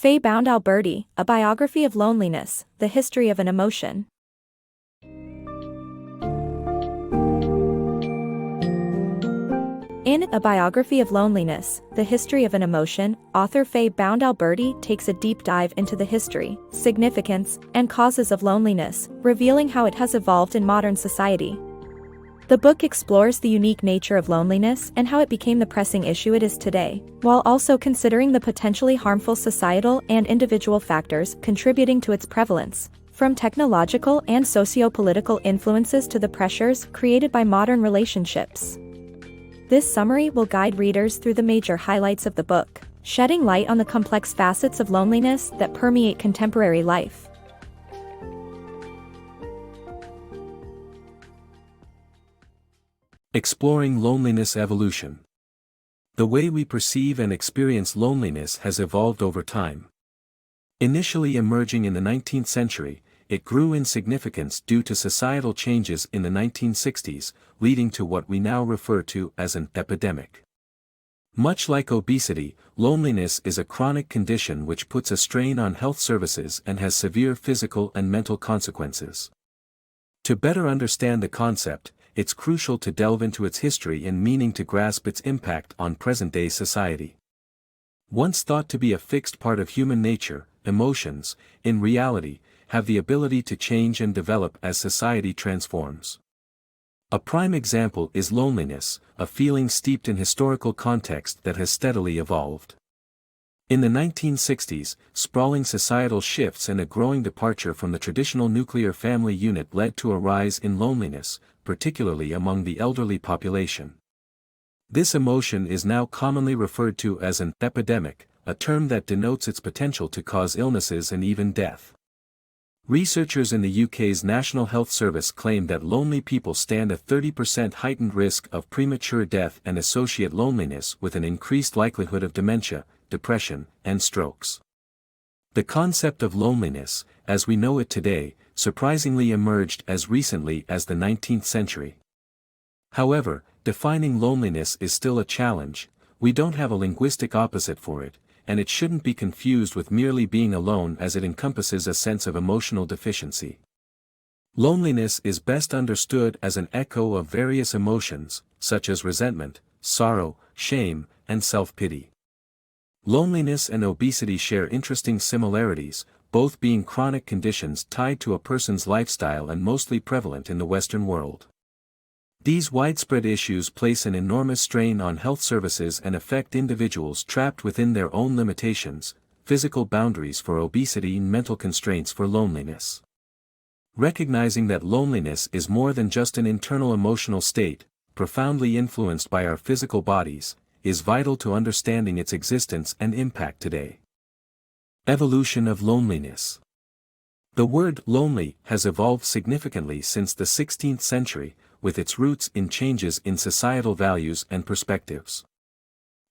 Faye-bound Alberti, A Biography of Loneliness, The History of an Emotion. In A Biography of Loneliness, The History of an Emotion, author Faye-bound Alberti takes a deep dive into the history, significance, and causes of loneliness, revealing how it has evolved in modern society. The book explores the unique nature of loneliness and how it became the pressing issue it is today, while also considering the potentially harmful societal and individual factors contributing to its prevalence, from technological and socio-political influences to the pressures created by modern relationships. This summary will guide readers through the major highlights of the book, shedding light on the complex facets of loneliness that permeate contemporary life. Exploring loneliness evolution. The way we perceive and experience loneliness has evolved over time. Initially emerging in the 19th century, it grew in significance due to societal changes in the 1960s, leading to what we now refer to as an epidemic. Much like obesity, loneliness is a chronic condition which puts a strain on health services and has severe physical and mental consequences. To better understand the concept, it's crucial to delve into its history and meaning to grasp its impact on present-day society. Once thought to be a fixed part of human nature, emotions, in reality, have the ability to change and develop as society transforms. A prime example is loneliness, a feeling steeped in historical context that has steadily evolved. In the 1960s, sprawling societal shifts and a growing departure from the traditional nuclear family unit led to a rise in loneliness, particularly among the elderly population. This emotion is now commonly referred to as an epidemic, a term that denotes its potential to cause illnesses and even death. Researchers in the UK's National Health Service claim that lonely people stand a 30% heightened risk of premature death and associate loneliness with an increased likelihood of dementia, depression, and strokes. The concept of loneliness, as we know it today, surprisingly emerged as recently as the 19th century. However, defining loneliness is still a challenge. We don't have a linguistic opposite for it, and it shouldn't be confused with merely being alone, as it encompasses a sense of emotional deficiency. Loneliness is best understood as an echo of various emotions, such as resentment, sorrow, shame, and self-pity. Loneliness and obesity share interesting similarities, both being chronic conditions tied to a person's lifestyle and mostly prevalent in the Western world. These widespread issues place an enormous strain on health services and affect individuals trapped within their own limitations, physical boundaries for obesity and mental constraints for loneliness. Recognizing that loneliness is more than just an internal emotional state, profoundly influenced by our physical bodies, is vital to understanding its existence and impact today. Evolution of loneliness. The word lonely has evolved significantly since the 16th century, with its roots in changes in societal values and perspectives.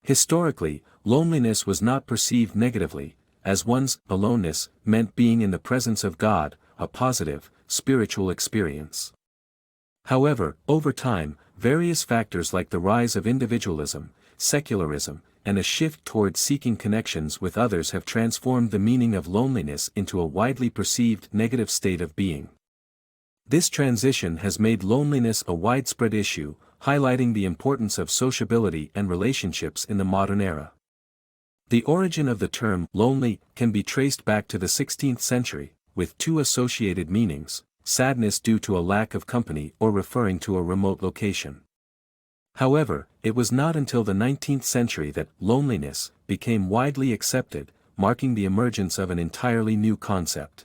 Historically, loneliness was not perceived negatively, as one's aloneness meant being in the presence of God, a positive, spiritual experience. However, over time, various factors like the rise of individualism, secularism, and a shift towards seeking connections with others have transformed the meaning of loneliness into a widely perceived negative state of being. This transition has made loneliness a widespread issue, highlighting the importance of sociability and relationships in the modern era. The origin of the term lonely can be traced back to the 16th century, with two associated meanings: sadness due to a lack of company or referring to a remote location. However, it was not until the 19th century that loneliness became widely accepted, marking the emergence of an entirely new concept.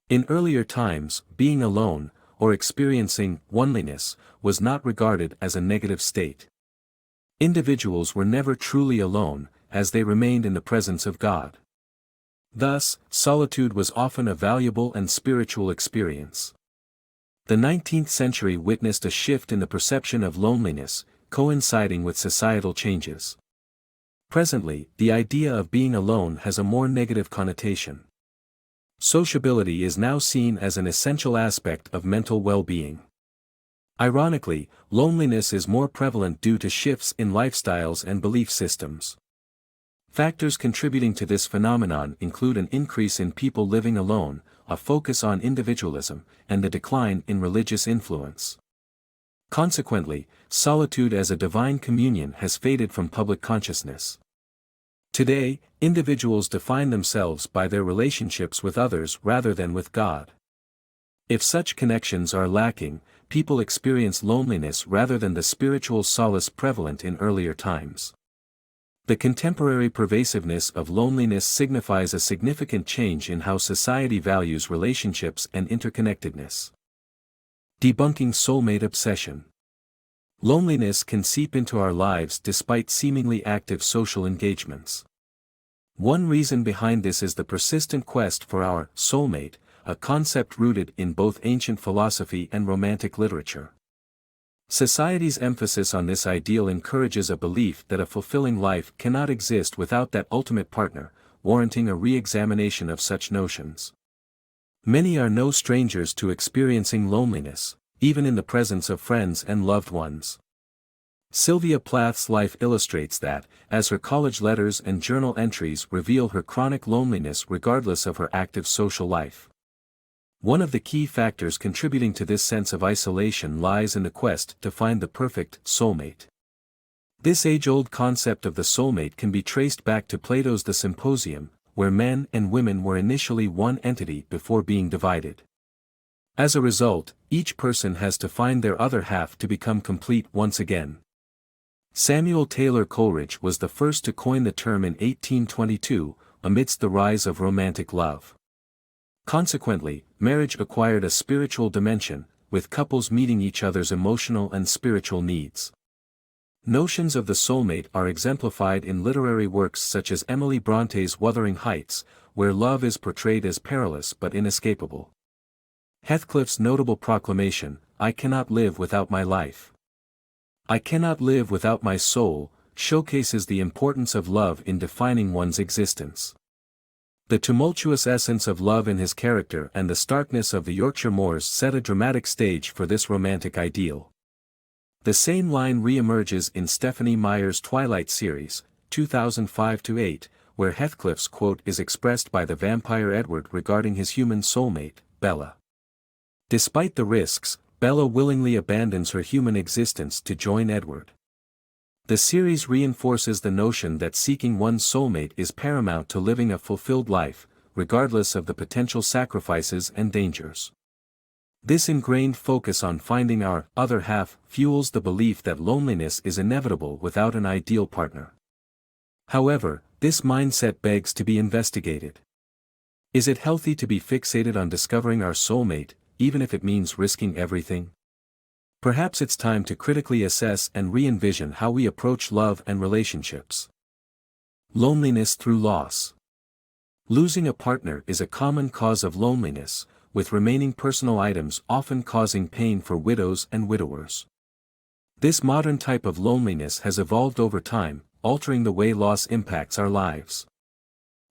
In earlier times, being alone, or experiencing loneliness, was not regarded as a negative state. Individuals were never truly alone, as they remained in the presence of God. Thus, solitude was often a valuable and spiritual experience. The 19th century witnessed a shift in the perception of loneliness, coinciding with societal changes. Presently, the idea of being alone has a more negative connotation. Sociability is now seen as an essential aspect of mental well-being. Ironically, loneliness is more prevalent due to shifts in lifestyles and belief systems. Factors contributing to this phenomenon include an increase in people living alone, a focus on individualism, and the decline in religious influence. Consequently, solitude as a divine communion has faded from public consciousness. Today, individuals define themselves by their relationships with others rather than with God. If such connections are lacking, people experience loneliness rather than the spiritual solace prevalent in earlier times. The contemporary pervasiveness of loneliness signifies a significant change in how society values relationships and interconnectedness. Debunking soulmate obsession. Loneliness can seep into our lives despite seemingly active social engagements. One reason behind this is the persistent quest for our soulmate, a concept rooted in both ancient philosophy and romantic literature. Society's emphasis on this ideal encourages a belief that a fulfilling life cannot exist without that ultimate partner, warranting a re-examination of such notions. Many are no strangers to experiencing loneliness, even in the presence of friends and loved ones. Sylvia Plath's life illustrates that, as her college letters and journal entries reveal her chronic loneliness regardless of her active social life. One of the key factors contributing to this sense of isolation lies in the quest to find the perfect soulmate. This age-old concept of the soulmate can be traced back to Plato's The Symposium, where men and women were initially one entity before being divided. As a result, each person has to find their other half to become complete once again. Samuel Taylor Coleridge was the first to coin the term in 1822, amidst the rise of romantic love. Consequently, marriage acquired a spiritual dimension, with couples meeting each other's emotional and spiritual needs. Notions of the soulmate are exemplified in literary works such as Emily Bronte's Wuthering Heights, where love is portrayed as perilous but inescapable. Heathcliff's notable proclamation, "I cannot live without my life. I cannot live without my soul," showcases the importance of love in defining one's existence. The tumultuous essence of love in his character and the starkness of the Yorkshire moors set a dramatic stage for this romantic ideal. The same line re-emerges in Stephenie Meyer's Twilight series, 2005-8, where Heathcliff's quote is expressed by the vampire Edward regarding his human soulmate, Bella. Despite the risks, Bella willingly abandons her human existence to join Edward. The series reinforces the notion that seeking one's soulmate is paramount to living a fulfilled life, regardless of the potential sacrifices and dangers. This ingrained focus on finding our other half fuels the belief that loneliness is inevitable without an ideal partner. However, this mindset begs to be investigated. Is it healthy to be fixated on discovering our soulmate, even if it means risking everything? Perhaps it's time to critically assess and re-envision how we approach love and relationships. Loneliness through loss. Losing a partner is a common cause of loneliness, with remaining personal items often causing pain for widows and widowers. This modern type of loneliness has evolved over time, altering the way loss impacts our lives.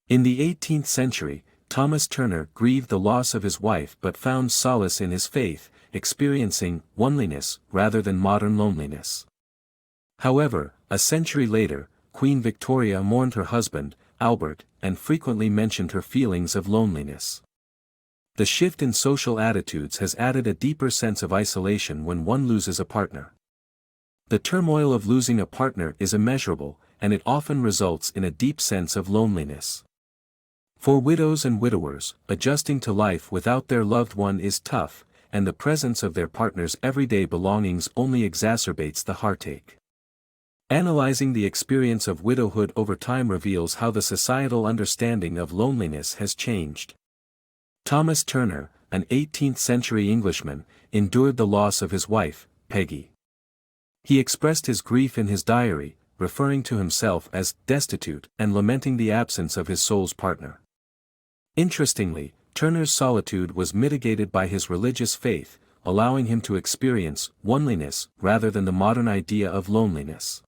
In the 18th century, Thomas Turner grieved the loss of his wife but found solace in his faith, experiencing oneliness rather than modern loneliness. However, a century later, Queen Victoria mourned her husband, Albert, and frequently mentioned her feelings of loneliness. The shift in social attitudes has added a deeper sense of isolation when one loses a partner. The turmoil of losing a partner is immeasurable, and it often results in a deep sense of loneliness. For widows and widowers, adjusting to life without their loved one is tough, and the presence of their partner's everyday belongings only exacerbates the heartache. Analyzing the experience of widowhood over time reveals how the societal understanding of loneliness has changed. Thomas Turner, an 18th-century Englishman, endured the loss of his wife, Peggy. He expressed his grief in his diary, referring to himself as destitute and lamenting the absence of his soul's partner. Interestingly, Turner's solitude was mitigated by his religious faith, allowing him to experience oneliness rather than the modern idea of loneliness.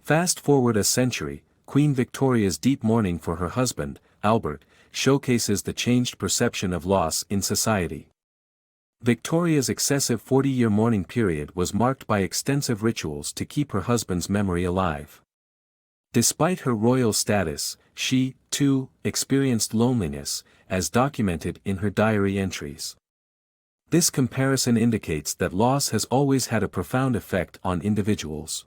Fast forward a century, Queen Victoria's deep mourning for her husband, Albert, showcases the changed perception of loss in society. Victoria's excessive 40-year mourning period was marked by extensive rituals to keep her husband's memory alive. Despite her royal status, she, too, experienced loneliness, as documented in her diary entries. This comparison indicates that loss has always had a profound effect on individuals.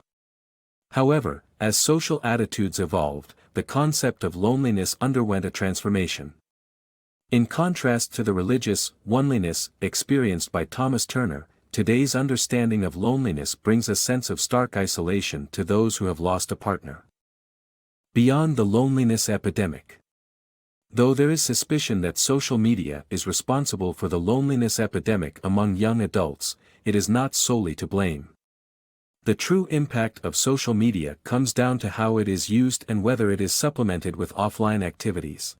However, as social attitudes evolved, the concept of loneliness underwent a transformation. In contrast to the religious loneliness experienced by Thomas Turner, today's understanding of loneliness brings a sense of stark isolation to those who have lost a partner. Beyond the loneliness epidemic. Though there is suspicion that social media is responsible for the loneliness epidemic among young adults, it is not solely to blame. The true impact of social media comes down to how it is used and whether it is supplemented with offline activities.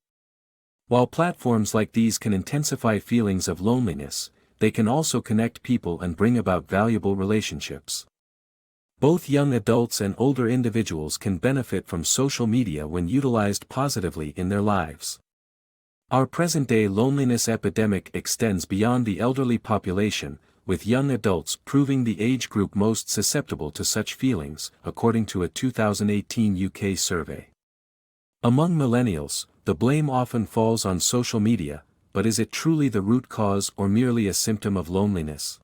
While platforms like these can intensify feelings of loneliness, they can also connect people and bring about valuable relationships. Both young adults and older individuals can benefit from social media when utilized positively in their lives. Our present-day loneliness epidemic extends beyond the elderly population, with young adults proving the age group most susceptible to such feelings, according to a 2018 UK survey. Among millennials, the blame often falls on social media, but is it truly the root cause or merely a symptom of loneliness?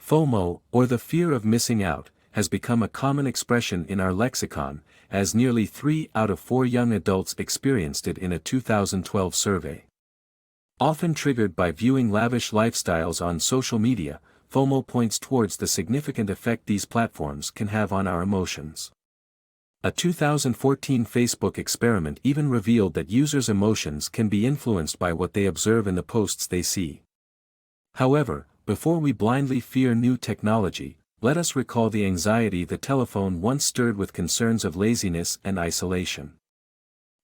FOMO, or the fear of missing out, has become a common expression in our lexicon, as nearly 3 out of 4 young adults experienced it in a 2012 survey. Often triggered by viewing lavish lifestyles on social media, FOMO points towards the significant effect these platforms can have on our emotions. A 2014 Facebook experiment even revealed that users' emotions can be influenced by what they observe in the posts they see. However, before we blindly fear new technology, let us recall the anxiety the telephone once stirred with concerns of laziness and isolation.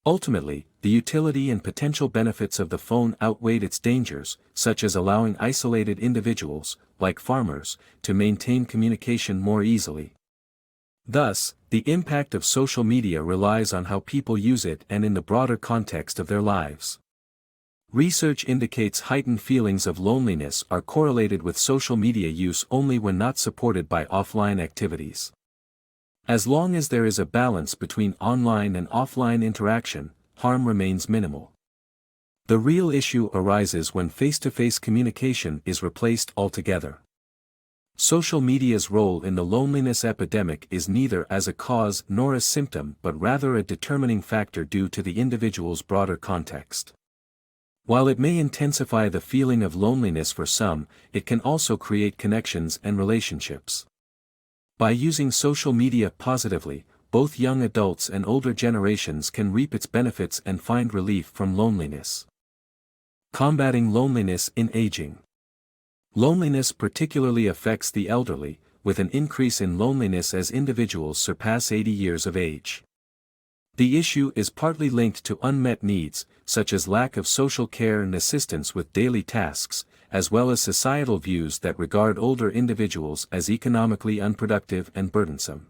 Ultimately, the utility and potential benefits of the phone outweighed its dangers, such as allowing isolated individuals, like farmers, to maintain communication more easily. Thus, the impact of social media relies on how people use it and in the broader context of their lives. Research indicates heightened feelings of loneliness are correlated with social media use only when not supported by offline activities. As long as there is a balance between online and offline interaction, harm remains minimal. The real issue arises when face-to-face communication is replaced altogether. Social media's role in the loneliness epidemic is neither as a cause nor a symptom but rather a determining factor due to the individual's broader context. While it may intensify the feeling of loneliness for some, it can also create connections and relationships. By using social media positively, both young adults and older generations can reap its benefits and find relief from loneliness. Combating loneliness in aging. Loneliness particularly affects the elderly, with an increase in loneliness as individuals surpass 80 years of age. The issue is partly linked to unmet needs, such as lack of social care and assistance with daily tasks, as well as societal views that regard older individuals as economically unproductive and burdensome.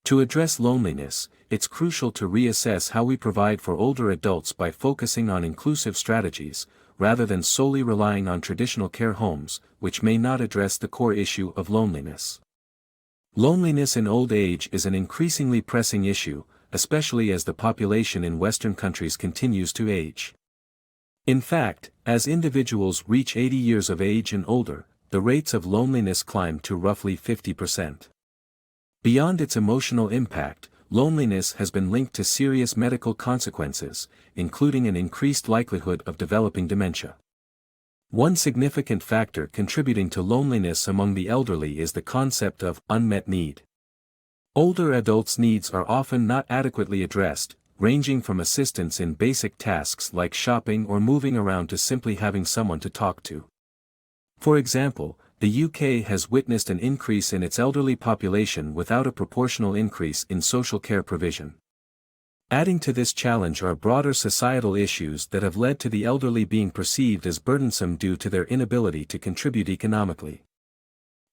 To address loneliness, it's crucial to reassess how we provide for older adults by focusing on inclusive strategies, rather than solely relying on traditional care homes, which may not address the core issue of loneliness. Loneliness in old age is an increasingly pressing issue, especially as the population in Western countries continues to age. In fact, as individuals reach 80 years of age and older, the rates of loneliness climb to roughly 50%. Beyond its emotional impact, loneliness has been linked to serious medical consequences, including an increased likelihood of developing dementia. One significant factor contributing to loneliness among the elderly is the concept of unmet need. Older adults' needs are often not adequately addressed, ranging from assistance in basic tasks like shopping or moving around to simply having someone to talk to. For example, the UK has witnessed an increase in its elderly population without a proportional increase in social care provision. Adding to this challenge are broader societal issues that have led to the elderly being perceived as burdensome due to their inability to contribute economically.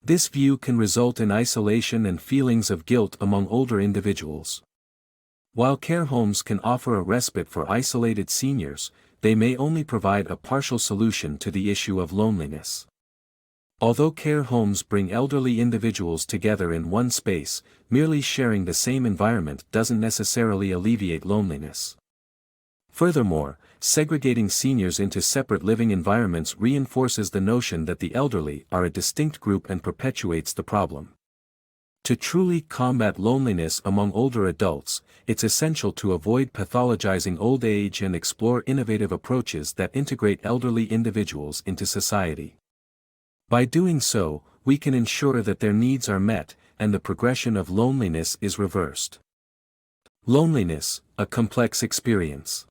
This view can result in isolation and feelings of guilt among older individuals. While care homes can offer a respite for isolated seniors, they may only provide a partial solution to the issue of loneliness. Although care homes bring elderly individuals together in one space, merely sharing the same environment doesn't necessarily alleviate loneliness. Furthermore, segregating seniors into separate living environments reinforces the notion that the elderly are a distinct group and perpetuates the problem. To truly combat loneliness among older adults, it's essential to avoid pathologizing old age and explore innovative approaches that integrate elderly individuals into society. By doing so, we can ensure that their needs are met, and the progression of loneliness is reversed. Loneliness, a complex experience.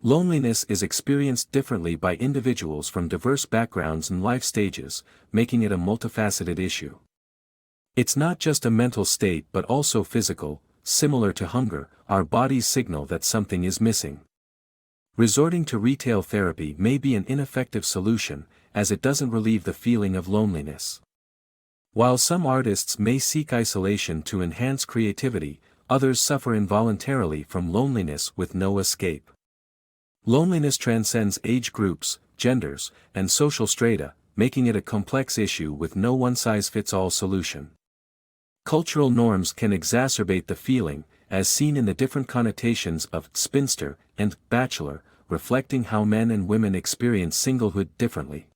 Loneliness is experienced differently by individuals from diverse backgrounds and life stages, making it a multifaceted issue. It's not just a mental state but also physical. Similar to hunger, our bodies signal that something is missing. Resorting to retail therapy may be an ineffective solution, as it doesn't relieve the feeling of loneliness. While some artists may seek isolation to enhance creativity, others suffer involuntarily from loneliness with no escape. Loneliness transcends age groups, genders, and social strata, making it a complex issue with no one-size-fits-all solution. Cultural norms can exacerbate the feeling, as seen in the different connotations of spinster and bachelor, reflecting how men and women experience singlehood differently.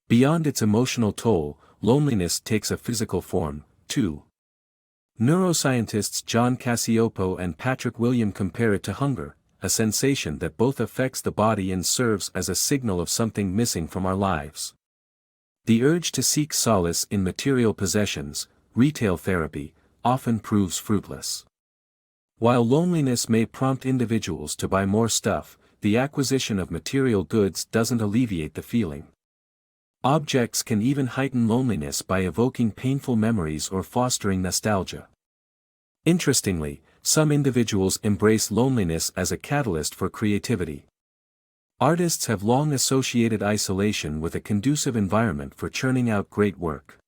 Beyond its emotional toll, loneliness takes a physical form, too. Neuroscientists John Cacioppo and Patrick William compare it to hunger, a sensation that both affects the body and serves as a signal of something missing from our lives. The urge to seek solace in material possessions, retail therapy, often proves fruitless. While loneliness may prompt individuals to buy more stuff, the acquisition of material goods doesn't alleviate the feeling. Objects can even heighten loneliness by evoking painful memories or fostering nostalgia. Interestingly, some individuals embrace loneliness as a catalyst for creativity. Artists have long associated isolation with a conducive environment for churning out great work.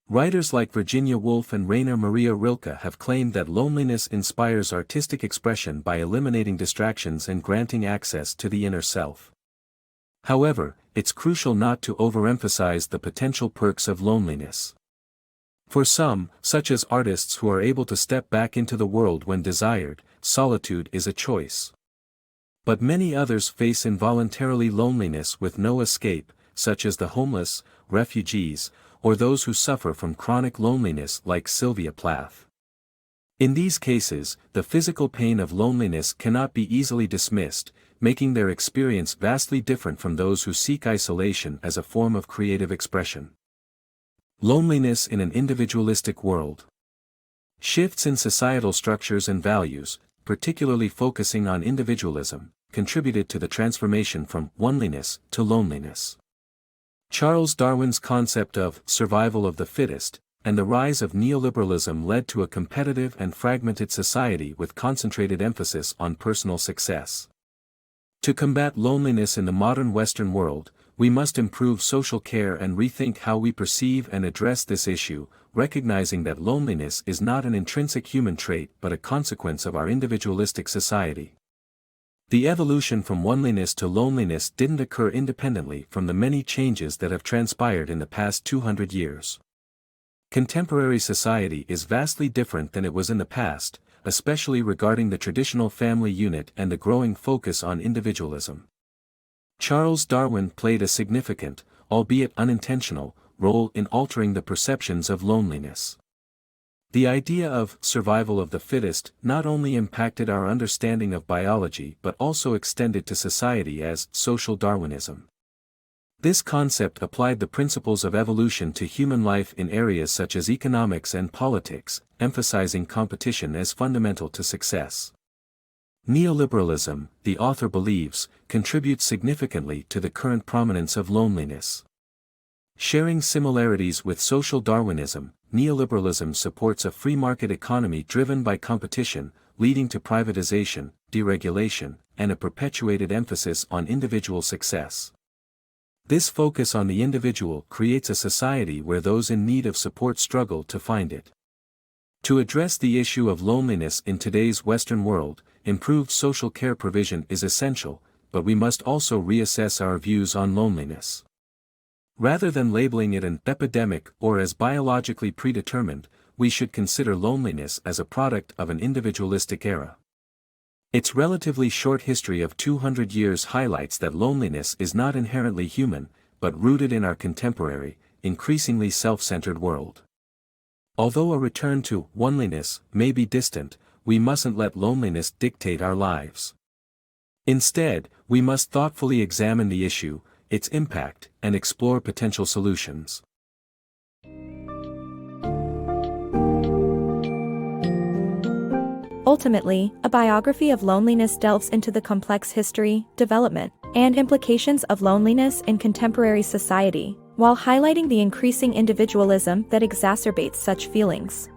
Writers like Virginia Woolf and Rainer Maria Rilke have claimed that loneliness inspires artistic expression by eliminating distractions and granting access to the inner self. However, it's crucial not to overemphasize the potential perks of loneliness. For some, such as artists who are able to step back into the world when desired, solitude is a choice. But many others face involuntarily loneliness with no escape, such as the homeless, refugees, or those who suffer from chronic loneliness like Sylvia Plath. In these cases, the physical pain of loneliness cannot be easily dismissed, making their experience vastly different from those who seek isolation as a form of creative expression. Loneliness in an individualistic world. Shifts in societal structures and values, particularly focusing on individualism, contributed to the transformation from oneliness to loneliness. Charles Darwin's concept of survival of the fittest, and the rise of neoliberalism led to a competitive and fragmented society with concentrated emphasis on personal success. To combat loneliness in the modern Western world, we must improve social care and rethink how we perceive and address this issue, recognizing that loneliness is not an intrinsic human trait but a consequence of our individualistic society. The evolution from oneliness to loneliness didn't occur independently from the many changes that have transpired in the past 200 years. Contemporary society is vastly different than it was in the past, especially regarding the traditional family unit and the growing focus on individualism. Charles Darwin played a significant, albeit unintentional, role in altering the perceptions of loneliness. The idea of survival of the fittest not only impacted our understanding of biology but also extended to society as social Darwinism. This concept applied the principles of evolution to human life in areas such as economics and politics, emphasizing competition as fundamental to success. Neoliberalism, the author believes, contributes significantly to the current prominence of loneliness. Sharing similarities with social Darwinism, neoliberalism supports a free market economy driven by competition, leading to privatization, deregulation, and a perpetuated emphasis on individual success. This focus on the individual creates a society where those in need of support struggle to find it. To address the issue of loneliness in today's Western world, improved social care provision is essential, but we must also reassess our views on loneliness. Rather than labeling it an epidemic or as biologically predetermined, we should consider loneliness as a product of an individualistic era. Its relatively short history of 200 years highlights that loneliness is not inherently human, but rooted in our contemporary, increasingly self-centered world. Although a return to oneliness may be distant, we mustn't let loneliness dictate our lives. Instead, we must thoughtfully examine the issue, its impact, and explore potential solutions. Ultimately, a biography of loneliness delves into the complex history, development, and implications of loneliness in contemporary society, while highlighting the increasing individualism that exacerbates such feelings.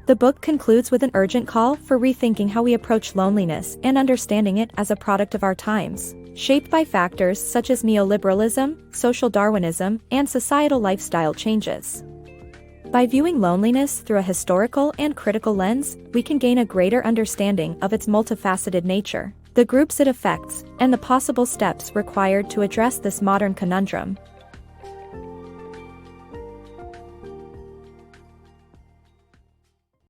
The book concludes with an urgent call for rethinking how we approach loneliness and understanding it as a product of our times, shaped by factors such as neoliberalism, social Darwinism, and societal lifestyle changes. By viewing loneliness through a historical and critical lens, we can gain a greater understanding of its multifaceted nature, the groups it affects, and the possible steps required to address this modern conundrum.